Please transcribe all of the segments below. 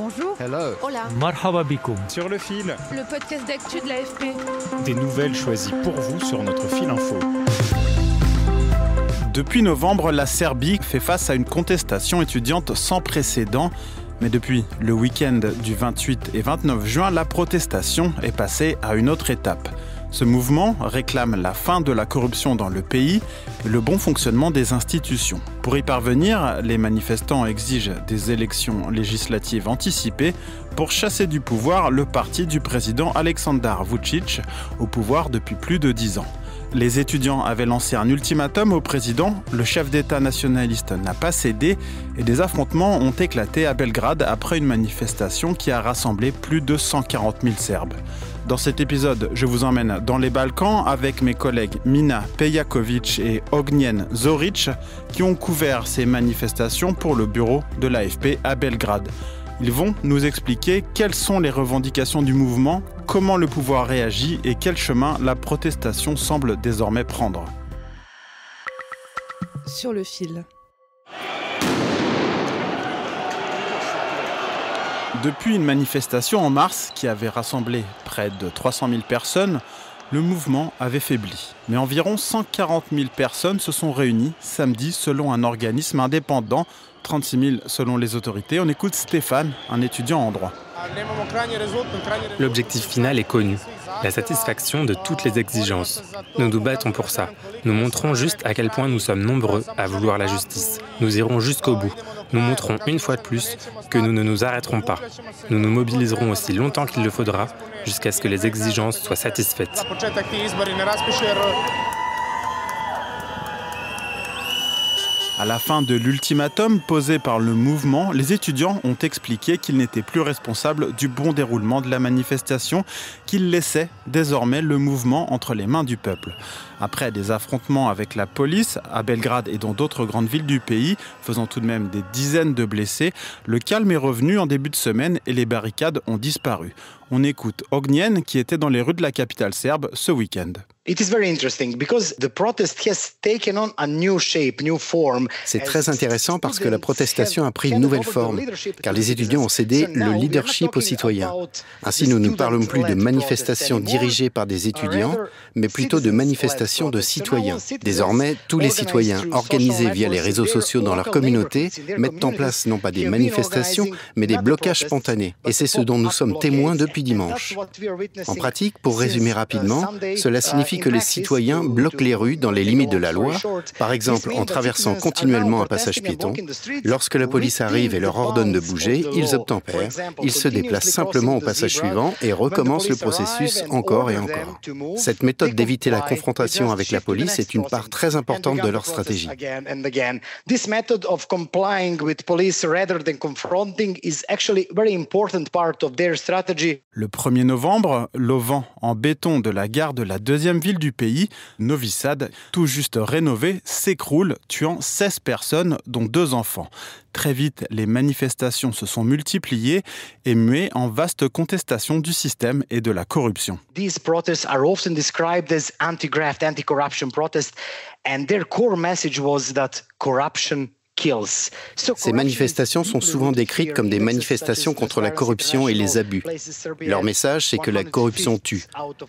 Bonjour. Hello. Hola. Marhaba bikoum. Sur le fil. Le podcast d'actu de l'AFP. Des nouvelles choisies pour vous sur notre fil info. Depuis novembre, la Serbie fait face à une contestation étudiante sans précédent. Mais depuis le week-end du 28 et 29 juin, la protestation est passée à une autre étape. Ce mouvement réclame la fin de la corruption dans le pays et le bon fonctionnement des institutions. Pour y parvenir, les manifestants exigent des élections législatives anticipées pour chasser du pouvoir le parti du président Aleksandar Vučić, au pouvoir depuis plus de 10 ans. Les étudiants avaient lancé un ultimatum au président, le chef d'État nationaliste n'a pas cédé et des affrontements ont éclaté à Belgrade après une manifestation qui a rassemblé plus de 140 000 Serbes. Dans cet épisode, je vous emmène dans les Balkans avec mes collègues Mina Pejaković et Ognjen Zorić qui ont couvert ces manifestations pour le bureau de l'AFP à Belgrade. Ils vont nous expliquer quelles sont les revendications du mouvement, comment le pouvoir réagit et quel chemin la protestation semble désormais prendre. Sur le fil. Depuis une manifestation en mars qui avait rassemblé près de 300 000 personnes, le mouvement avait faibli. Mais environ 140 000 personnes se sont réunies samedi selon un organisme indépendant, 36 000 selon les autorités. On écoute Stéphane, un étudiant en droit. L'objectif final est connu, la satisfaction de toutes les exigences. Nous nous battons pour ça. Nous montrons juste à quel point nous sommes nombreux à vouloir la justice. Nous irons jusqu'au bout. Nous montrons une fois de plus que nous ne nous arrêterons pas. Nous nous mobiliserons aussi longtemps qu'il le faudra, jusqu'à ce que les exigences soient satisfaites. À la fin de l'ultimatum posé par le mouvement, les étudiants ont expliqué qu'ils n'étaient plus responsables du bon déroulement de la manifestation, qu'ils laissaient désormais le mouvement entre les mains du peuple. Après des affrontements avec la police, à Belgrade et dans d'autres grandes villes du pays, faisant tout de même des dizaines de blessés, le calme est revenu en début de semaine et les barricades ont disparu. On écoute Ognjen qui était dans les rues de la capitale serbe ce week-end. C'est très intéressant parce que la protestation a pris une nouvelle forme, car les étudiants ont cédé le leadership aux citoyens. Ainsi, nous ne parlons plus de manifestations dirigées par des étudiants, mais plutôt de manifestations de citoyens. Désormais, tous les citoyens, organisés via les réseaux sociaux dans leur communauté, mettent en place non pas des manifestations, mais des blocages spontanés. Et c'est ce dont nous sommes témoins depuis dimanche. En pratique, pour résumer rapidement, cela signifie que les citoyens bloquent les rues dans les limites de la loi, par exemple en traversant continuellement un passage piéton. Lorsque la police arrive et leur ordonne de bouger, ils obtempèrent, ils se déplacent simplement au passage suivant et recommencent le processus encore et encore. Cette méthode d'éviter la confrontation avec la police est une part très importante de leur stratégie. Le 1er novembre, l'auvent en béton de la gare de la deuxième ville du pays, Novi Sad, tout juste rénové, s'écroule, tuant 16 personnes, dont 2 enfants. Très vite, les manifestations se sont multipliées et muées en vaste contestation du système et de la corruption. These protests are often described as anti-graft, anti-corruption protests, and their core message was that corruption kills. Ces manifestations sont souvent décrites comme des manifestations contre la corruption et les abus. Leur message, c'est que la corruption tue.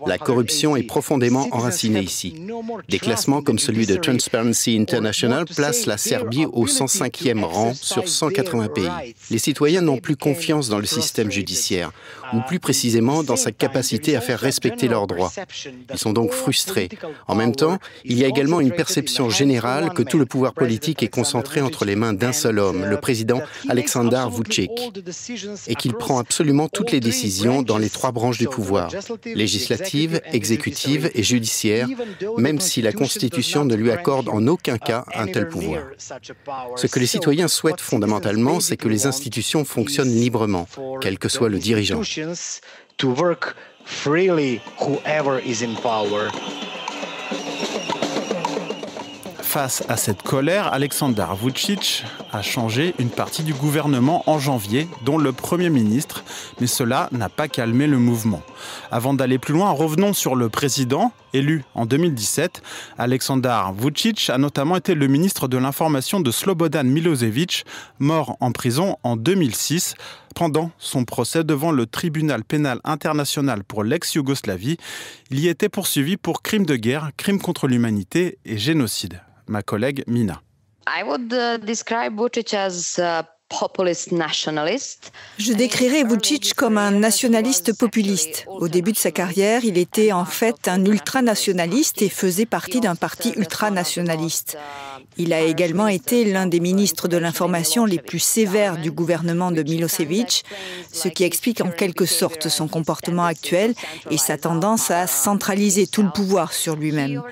La corruption est profondément enracinée ici. Des classements comme celui de Transparency International placent la Serbie au 105e rang sur 180 pays. Les citoyens n'ont plus confiance dans le système judiciaire, ou plus précisément dans sa capacité à faire respecter leurs droits. Ils sont donc frustrés. En même temps, il y a également une perception générale que tout le pouvoir politique est concentré entre les mains d'un seul homme, le président Aleksandar Vučić, et qu'il prend absolument toutes les décisions dans les 3 branches du pouvoir, législative, exécutive et judiciaire, même si la Constitution ne lui accorde en aucun cas un tel pouvoir. Ce que les citoyens souhaitent fondamentalement, c'est que les institutions fonctionnent librement, quel que soit le dirigeant. Face à cette colère, Aleksandar Vučić a changé une partie du gouvernement en janvier, dont le Premier ministre, mais cela n'a pas calmé le mouvement. Avant d'aller plus loin, revenons sur le président. Élu en 2017, Aleksandar Vučić a notamment été le ministre de l'Information de Slobodan Milošević, mort en prison en 2006. Pendant son procès devant le tribunal pénal international pour l'ex-Yougoslavie, il y était poursuivi pour crimes de guerre, crimes contre l'humanité et génocide. Ma collègue Mina. I would describe Vučić as populist nationalist. Je décrirais Vučić comme un nationaliste populiste. Au début de sa carrière, il était en fait un ultranationaliste et faisait partie d'un parti ultranationaliste. Il a également été l'un des ministres de l'information les plus sévères du gouvernement de Milošević, ce qui explique en quelque sorte son comportement actuel et sa tendance à centraliser tout le pouvoir sur lui-même.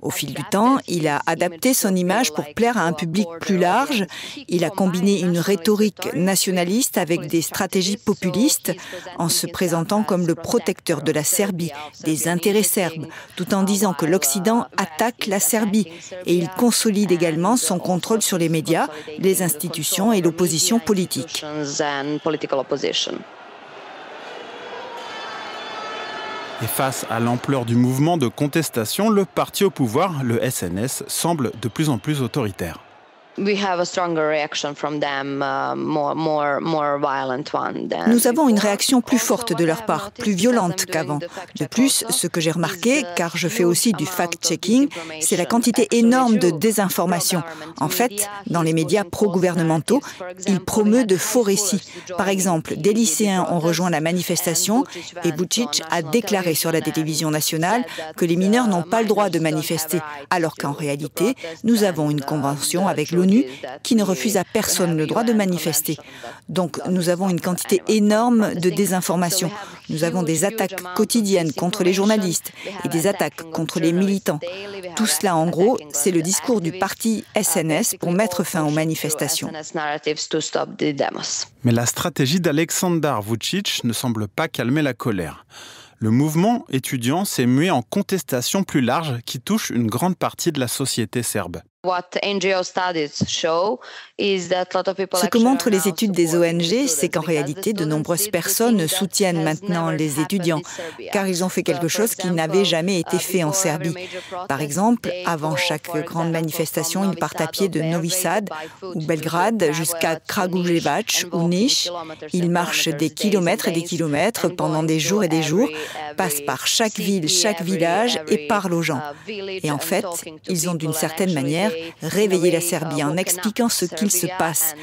Au fil du temps, il a adapté son image pour plaire à un public plus large. Il a combiné une rhétorique nationaliste avec des stratégies populistes en se présentant comme le protecteur de la Serbie, des intérêts serbes, tout en disant que l'Occident attaque la Serbie. Et il consolide également son contrôle sur les médias, les institutions et l'opposition politique. Et face à l'ampleur du mouvement de contestation, le parti au pouvoir, le SNS, semble de plus en plus autoritaire. Nous avons une réaction plus forte de leur part, plus violente qu'avant. De plus, ce que j'ai remarqué, car je fais aussi du fact-checking, c'est la quantité énorme de désinformation. En fait, dans les médias pro-gouvernementaux, ils promeuvent de faux récits. Par exemple, des lycéens ont rejoint la manifestation et Vučić a déclaré sur la télévision nationale que les mineurs n'ont pas le droit de manifester, alors qu'en réalité, nous avons une convention avec l'ONU qui ne refuse à personne le droit de manifester. Donc nous avons une quantité énorme de désinformation. Nous avons des attaques quotidiennes contre les journalistes et des attaques contre les militants. Tout cela, en gros, c'est le discours du parti SNS pour mettre fin aux manifestations. Mais la stratégie d'Aleksandar Vučić ne semble pas calmer la colère. Le mouvement étudiant s'est mué en contestation plus large qui touche une grande partie de la société serbe. Ce que montrent les études des ONG, c'est qu'en réalité, de nombreuses personnes soutiennent maintenant les étudiants, car ils ont fait quelque chose qui n'avait jamais été fait en Serbie. Par exemple, avant chaque grande manifestation, ils partent à pied de Novi Sad ou Belgrade jusqu'à Kragujevac ou Niš. Ils marchent des kilomètres et des kilomètres pendant des jours et des jours, passent par chaque ville, chaque village et parlent aux gens. Et en fait, ils ont d'une certaine manière réveiller la Serbie en expliquant ce qu'il se passe.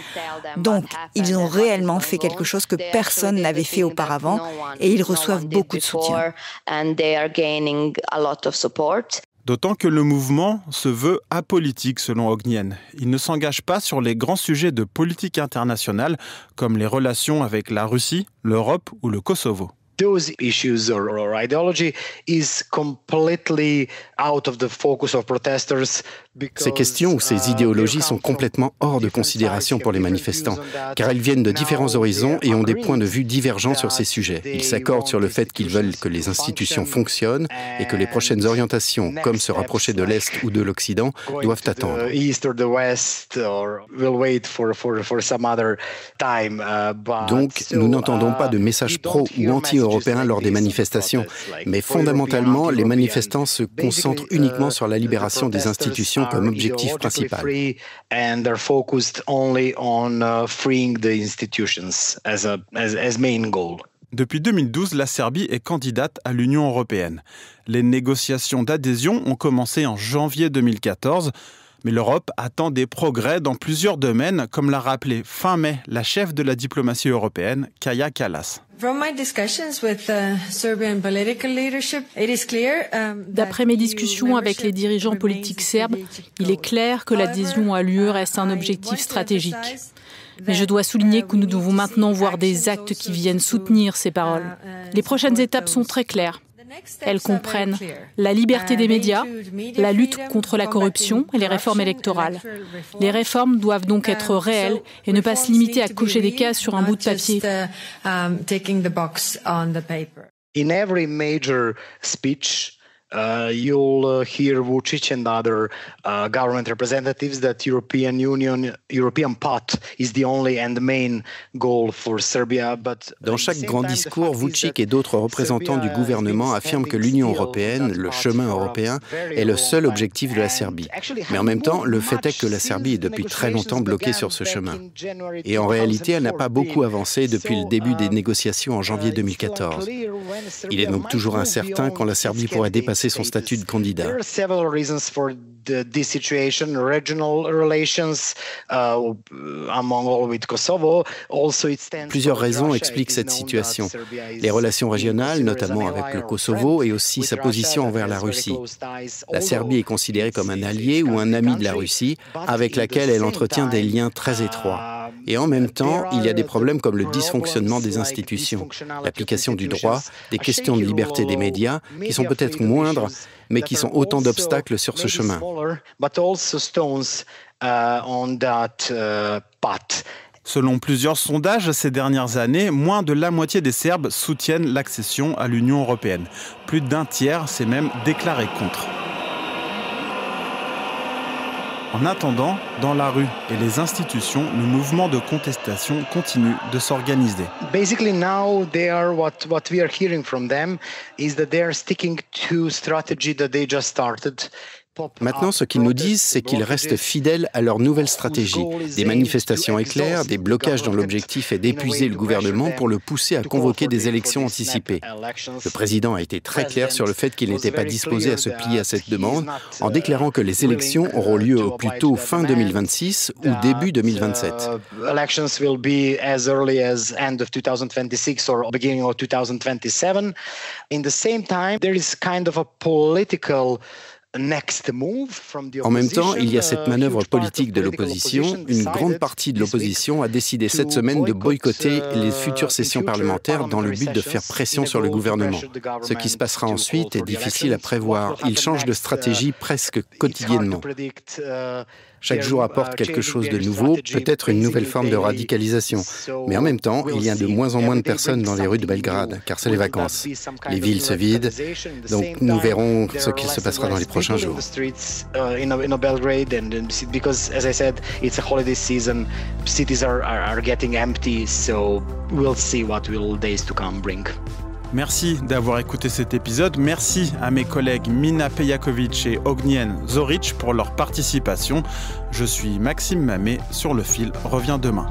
Donc, ils ont réellement fait quelque chose que personne n'avait fait auparavant et ils reçoivent beaucoup de soutien. D'autant que le mouvement se veut apolitique selon Ognjen. Il ne s'engage pas sur les grands sujets de politique internationale comme les relations avec la Russie, l'Europe ou le Kosovo. Those issues or ideology is completely out of the focus of protesters. Ces questions ou ces idéologies sont complètement hors de considération pour les manifestants, car elles viennent de différents horizons et ont des points de vue divergents sur ces sujets. Ils s'accordent sur le fait qu'ils veulent que les institutions fonctionnent et que les prochaines orientations, comme se rapprocher de l'Est ou de l'Occident, doivent attendre. Donc, nous n'entendons pas de messages pro ou anti-européens lors des manifestations, mais fondamentalement, les manifestants se concentrent uniquement sur la libération des institutions comme objectif principal. Depuis 2012, la Serbie est candidate à l'Union européenne. Les négociations d'adhésion ont commencé en janvier 2014, mais l'Europe attend des progrès dans plusieurs domaines, comme l'a rappelé fin mai la chef de la diplomatie européenne, Kaja Kallas. D'après mes discussions avec les dirigeants politiques serbes, il est clair que l'adhésion à l'UE reste un objectif stratégique. Mais je dois souligner que nous devons maintenant voir des actes qui viennent soutenir ces paroles. Les prochaines étapes sont très claires. Elles comprennent la liberté des médias, la lutte contre la corruption et les réformes électorales. Les réformes doivent donc être réelles et ne pas se limiter à cocher des cases sur un bout de papier. In every major speech, you'll hear Vučić and other government representatives that European path is the only and main goal for Serbia. But dans chaque grand discours, Vučić et d'autres représentants du gouvernement affirment que l'Union européenne, le chemin européen, est le seul objectif de la Serbie. Mais en même temps, le fait est que la Serbie est depuis très longtemps bloquée sur ce chemin. Et en réalité, elle n'a pas beaucoup avancé depuis le début des négociations en janvier 2014. Il est donc toujours incertain quand la Serbie pourrait dépasser son statut de candidat. Plusieurs raisons expliquent cette situation. Les relations régionales, notamment avec le Kosovo, et aussi sa position envers la Russie. La Serbie est considérée comme un allié ou un ami de la Russie, avec laquelle elle entretient des liens très étroits. Et en même temps, il y a des problèmes comme le dysfonctionnement des institutions, l'application du droit, des questions de liberté des médias, qui sont peut-être moindres, mais qui sont autant d'obstacles sur ce chemin. Selon plusieurs sondages ces dernières années, moins de la moitié des Serbes soutiennent l'accession à l'Union européenne. Plus d'un tiers s'est même déclaré contre. En attendant, dans la rue et les institutions, le mouvement de contestation continue de s'organiser. Basically now what we are hearing from them is that they are sticking to strategy that they just started. Maintenant, ce qu'ils nous disent, c'est qu'ils restent fidèles à leur nouvelle stratégie. Des manifestations éclairs, des blocages dont l'objectif est d'épuiser le gouvernement pour le pousser à convoquer des élections anticipées. Le président a été très clair sur le fait qu'il n'était pas disposé à se plier à cette demande, en déclarant que les élections auront lieu au plus tôt fin 2026 ou début 2027. Elections will be as early as end of 2026 or beginning of 2027. In the same time, there is kind of a political En même temps, il y a cette manœuvre politique de l'opposition. Une grande partie de l'opposition a décidé cette semaine de boycotter les futures sessions parlementaires dans le but de faire pression sur le gouvernement. Ce qui se passera ensuite est difficile à prévoir. Ils changent de stratégie presque quotidiennement. Chaque jour apporte quelque chose de nouveau, peut-être une nouvelle forme de radicalisation. Mais en même temps, il y a de moins en moins de personnes dans les rues de Belgrade, car c'est les vacances. Les villes se vident, donc nous verrons ce qu'il se passera dans les prochains jours. Merci d'avoir écouté cet épisode. Merci à mes collègues Mina Pejaković et Ognjen Zorić pour leur participation. Je suis Maxime Mamet. Sur le fil revient demain.